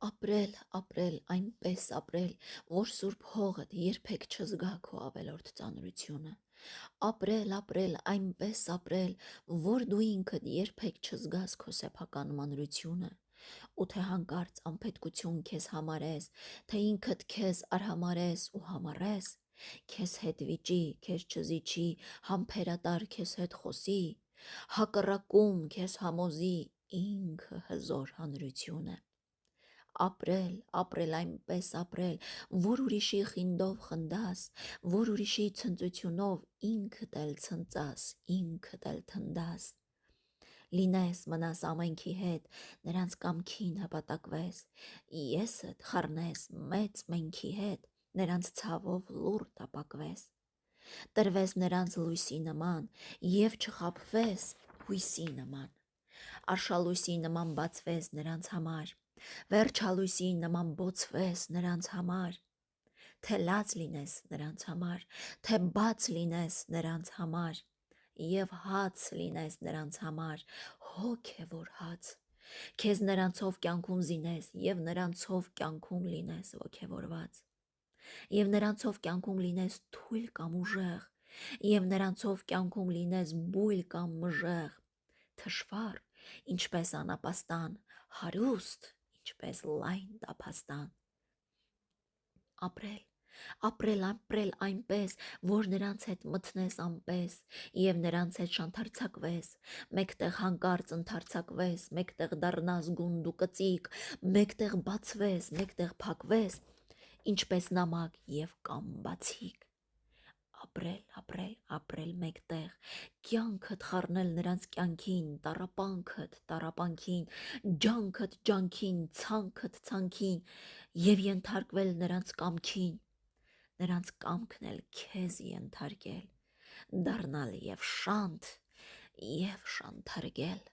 Ապրել, ապրել, այնպես ապրել, որ սուրբ հողդ երբեք չզգա քո ավելորդ ծանրությունը։ Ապրել, ապրել, այնպես ապրել, որ դու ինքդ երբեք չզգաս քո սեփական մանրությունը։ Ու թե հանկարծ անպետքություն քեզ համարես, թե ինքդ քեզ արհամարես ու համառես, քեզ հետ վիճի, քեզ չզիջի, համբերատար քեզ հետ խոսի, հակառակում քեզ համոզի, ինքը հզոր հանրություն է։ Ապրել, ապրել այնպես ապրել, որ ուրիշի խինդով խնդաս, որ ուրիշի ցնծությունով ինքդ էլ ցնծաս, ինքդ էլ թնդաս։ Լինես մնաս ամենքի հետ, նրանց կամքին հպատակվես, եսդ խառնես մեծ մենքի հետ, նրանց ցավով լուռ տապակվես։ Տրվես նրանց լույսի նման և չխաբվես հույսի նման։ Արշալույսի նման բացվես նրանց համար, վերջալույսի նման բոցվես նրանց համար, թե լաց լինես նրանց համար, թե բաց լինես նրանց համար, և հաց լինես նրանց համար, հոգևոր հաց, քեզ նրանցով կյանքում զինես և նրանցով կյանքում լինես ոգևորված, և նրանցով կյանքում լինես թույլ կամ ուժեղ, և նրանցով կյանքում լինես բույլ կամ մժեղ, թշվառ, ինչպես անապաստան, հարուստ, ինչպես լայն տափաստան։ Ապրել, ապրել, ապրել այնպես, որ նրանց հետ մտնես անպես և նրանց հետ շանթարցակվես, մեկտեղ հանկարծ ընդարձակվես, մեկտեղ դառնաս գունդ ու կծիկ, մեկտեղ բացվես, մեկտեղ փակվես, ինչպես նամակ և կամ բացիկ։ Ապրել, ապրել, ապրել մեկտեղ, կյանքդ խառնել նրանց կյանքին, տառապանքդ տառապանքին, ջանքդ ջանքին, ցանքդ ցանքին և ենթարկվել նրանց կամքին, նրանց կամքն էլ քեզ ենթարկել, դառնալ և շանթ և շանթարկել։